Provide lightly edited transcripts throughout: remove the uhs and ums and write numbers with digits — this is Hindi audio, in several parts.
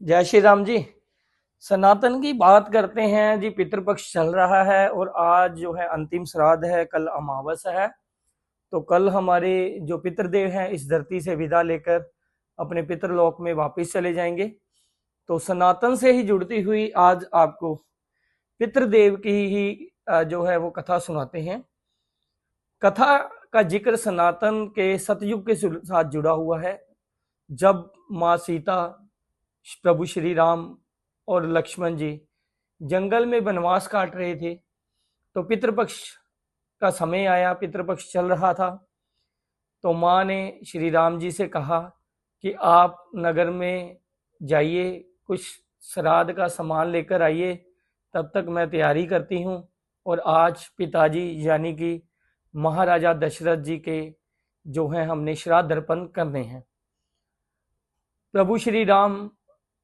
जय श्री राम जी। सनातन की बात करते हैं जी। पितृपक्ष चल रहा है और आज जो है अंतिम श्राद्ध है, कल अमावस है। तो कल हमारे जो पितृदेव हैं इस धरती से विदा लेकर अपने पितृलोक में वापस चले जाएंगे। तो सनातन से ही जुड़ती हुई आज आपको पितृदेव की ही जो है वो कथा सुनाते हैं। कथा का जिक्र सनातन के सतयुग के साथ जुड़ा हुआ है, जब माँ सीता, प्रभु श्री राम और लक्ष्मण जी जंगल में वनवास काट रहे थे। तो पितृपक्ष का समय आया, पितृपक्ष चल रहा था। तो माँ ने श्री राम जी से कहा कि आप नगर में जाइए, कुछ श्राद्ध का सामान लेकर आइए, तब तक मैं तैयारी करती हूँ। और आज पिताजी यानी कि महाराजा दशरथ जी के जो हैं हमने श्राद्ध अर्पण करने हैं। प्रभु श्री राम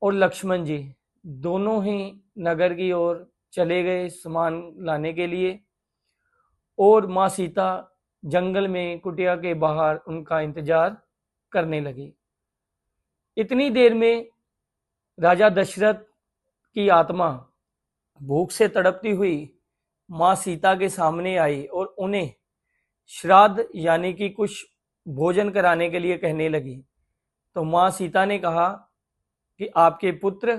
और लक्ष्मण जी दोनों ही नगर की ओर चले गए सामान लाने के लिए, और माँ सीता जंगल में कुटिया के बाहर उनका इंतजार करने लगी। इतनी देर में राजा दशरथ की आत्मा भूख से तड़पती हुई माँ सीता के सामने आई और उन्हें श्राद्ध यानी कि कुछ भोजन कराने के लिए कहने लगी। तो माँ सीता ने कहा कि आपके पुत्र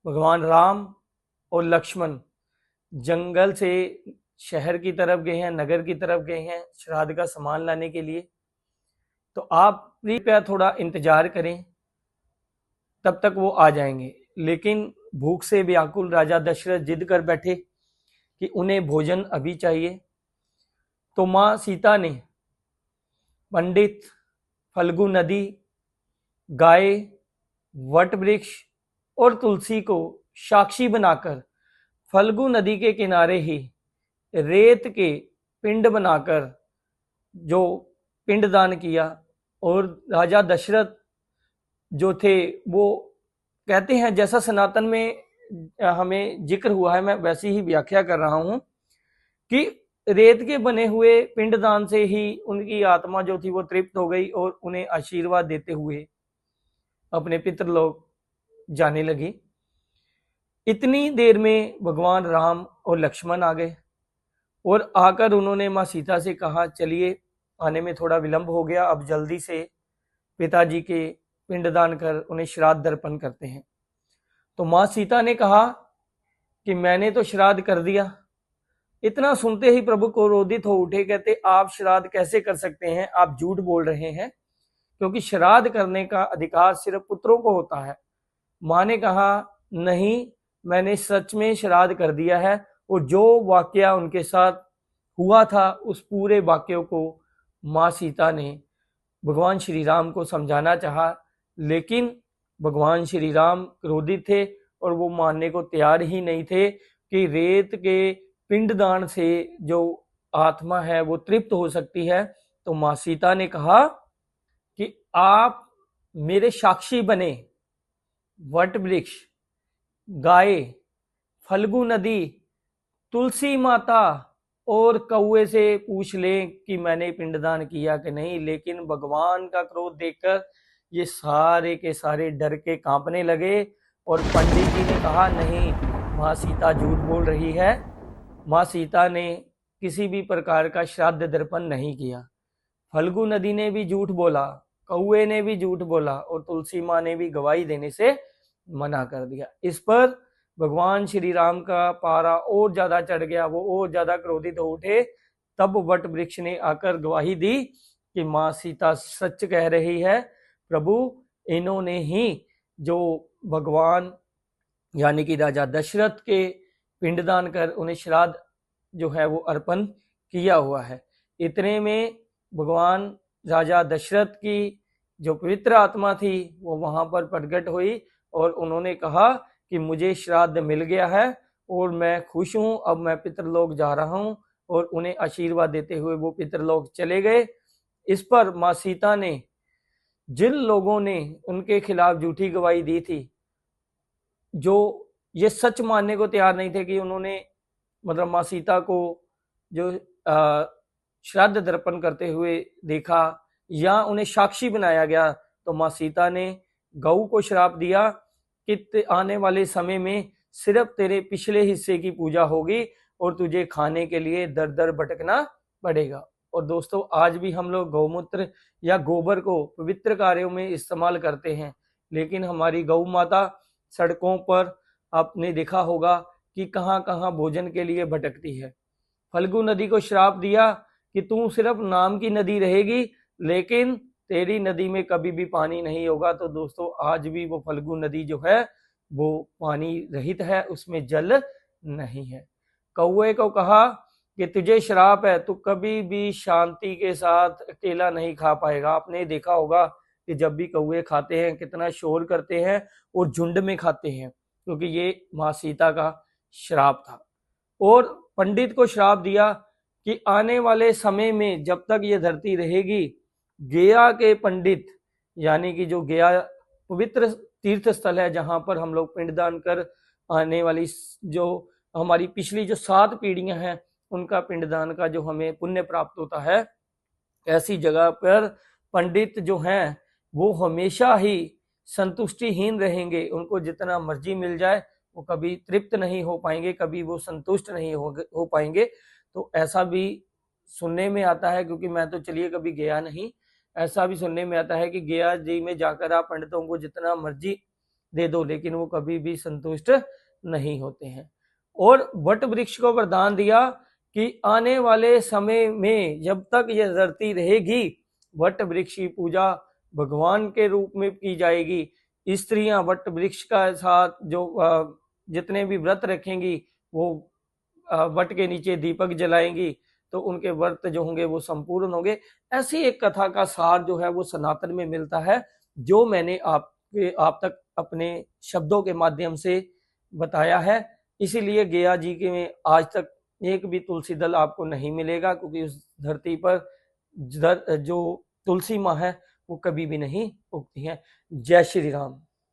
भगवान राम और लक्ष्मण जंगल से शहर की तरफ गए हैं, नगर की तरफ गए हैं श्राद्ध का सामान लाने के लिए। तो आप कृपया थोड़ा इंतजार करें, तब तक वो आ जाएंगे। लेकिन भूख से व्याकुल राजा दशरथ जिद कर बैठे कि उन्हें भोजन अभी चाहिए। तो माँ सीता ने पंडित, फल्गु नदी, गाय, वट वृक्ष और तुलसी को साक्षी बनाकर फल्गु नदी के किनारे ही रेत के पिंड बनाकर जो पिंडदान किया। और राजा दशरथ जो थे वो कहते हैं, जैसा सनातन में हमें जिक्र हुआ है, मैं वैसी ही व्याख्या कर रहा हूं कि रेत के बने हुए पिंडदान से ही उनकी आत्मा जो थी वो तृप्त हो गई और उन्हें आशीर्वाद देते हुए अपने पितृलोक जाने लगी। इतनी देर में भगवान राम और लक्ष्मण आ गए और आकर उन्होंने माँ सीता से कहा, चलिए आने में थोड़ा विलंब हो गया, अब जल्दी से पिताजी के पिंडदान कर उन्हें श्राद्ध अर्पण करते हैं। तो माँ सीता ने कहा कि मैंने तो श्राद्ध कर दिया। इतना सुनते ही प्रभु क्रोधित हो उठे, कहते आप श्राद्ध कैसे कर सकते हैं, आप झूठ बोल रहे हैं, क्योंकि श्राद्ध करने का अधिकार सिर्फ पुत्रों को होता है। माँ ने कहा, नहीं, मैंने सच में श्राद्ध कर दिया है। और जो वाकया उनके साथ हुआ था उस पूरे वाक्यों को माँ सीता ने भगवान श्री राम को समझाना चाहा, लेकिन भगवान श्री राम क्रोधित थे और वो मानने को तैयार ही नहीं थे कि रेत के पिंडदान से जो आत्मा है वो तृप्त हो सकती है। तो माँ सीता ने कहा कि आप मेरे साक्षी बने, वट वृक्ष, गाय, फल्गु नदी, तुलसी माता और कौए से पूछ लें कि मैंने पिंडदान किया कि नहीं। लेकिन भगवान का क्रोध देखकर ये सारे के सारे डर के कांपने लगे और पंडित जी ने कहा, नहीं, माँ सीता झूठ बोल रही है। माँ सीता ने किसी भी प्रकार का श्राद्ध दर्पण नहीं किया। फल्गु नदी ने भी झूठ बोला, कौए ने भी झूठ बोला और तुलसी माँ ने भी गवाही देने से मना कर दिया। इस पर भगवान श्री राम का पारा और ज्यादा चढ़ गया, वो और ज्यादा क्रोधित हो उठे। तब वट वृक्ष ने आकर गवाही दी कि माँ सीता सच कह रही है, प्रभु इन्होंने ही जो भगवान यानी कि राजा दशरथ के पिंडदान कर उन्हें श्राद्ध जो है वो अर्पण किया हुआ है। इतने में भगवान राजा दशरथ की जो पवित्र आत्मा थी वो वहां पर प्रकट हुई और उन्होंने कहा कि मुझे श्राद्ध मिल गया है और मैं खुश हूं, अब मैं पितृलोक जा रहा हूं। और उन्हें आशीर्वाद देते हुए वो पितृलोक चले गए। इस पर माँ सीता ने जिन लोगों ने उनके खिलाफ झूठी गवाही दी थी, जो ये सच मानने को तैयार नहीं थे कि उन्होंने मतलब माँ सीता को जो श्राद्ध दर्पण करते हुए देखा या उन्हें साक्षी बनाया गया, तो माँ सीता ने गऊ को श्राप दिया कि आने वाले समय में सिर्फ तेरे पिछले हिस्से की पूजा होगी और तुझे खाने के लिए दर दर भटकना पड़ेगा। और दोस्तों, आज भी हम लोग गौमूत्र या गोबर को पवित्र कार्यों में इस्तेमाल करते हैं, लेकिन हमारी गौ माता सड़कों पर आपने देखा होगा कि कहाँ कहाँ भोजन के लिए भटकती है। फल्गु नदी को श्राप दिया कि तू सिर्फ नाम की नदी रहेगी, लेकिन तेरी नदी में कभी भी पानी नहीं होगा। तो दोस्तों, आज भी वो फल्गु नदी जो है वो पानी रहित है, उसमें जल नहीं है। कौवे को कहा कि तुझे श्राप है, तू कभी भी शांति के साथ अकेला नहीं खा पाएगा। आपने देखा होगा कि जब भी कौवे खाते हैं कितना शोर करते हैं और झुंड में खाते हैं, क्योंकि ये माँ सीता का श्राप था। और पंडित को श्राप दिया कि आने वाले समय में जब तक ये धरती रहेगी, गया के पंडित, यानी कि जो गया पवित्र तीर्थ स्थल है जहां पर हम लोग पिंडदान कर आने वाली जो हमारी पिछली जो 7 पीढ़ियां हैं उनका पिंडदान का जो हमें पुण्य प्राप्त होता है, ऐसी जगह पर पंडित जो हैं वो हमेशा ही संतुष्टिहीन रहेंगे। उनको जितना मर्जी मिल जाए वो कभी तृप्त नहीं हो पाएंगे, कभी वो संतुष्ट नहीं हो पाएंगे। तो ऐसा भी सुनने में आता है, क्योंकि मैं तो चलिए कभी गया नहीं, ऐसा भी सुनने में आता है कि गया जी में जाकर आप पंडितों को जितना मर्जी दे दो, लेकिन वो कभी भी संतुष्ट नहीं होते हैं। और वट वृक्ष को वरदान दिया कि आने वाले समय में जब तक यह धरती रहेगी, वट वृक्ष की पूजा भगवान के रूप में की जाएगी। स्त्रियां वट वृक्ष का साथ जो जितने भी व्रत रखेंगी वो वट के नीचे दीपक जलाएंगी, तो उनके व्रत जो होंगे वो संपूर्ण होंगे। ऐसी एक कथा का सार जो है वो सनातन में मिलता है, जो मैंने आप तक अपने शब्दों के माध्यम से बताया है। इसीलिए गया जी के में आज तक एक भी तुलसी दल आपको नहीं मिलेगा, क्योंकि उस धरती पर जो तुलसी माँ है वो कभी भी नहीं उगती है। जय श्री राम।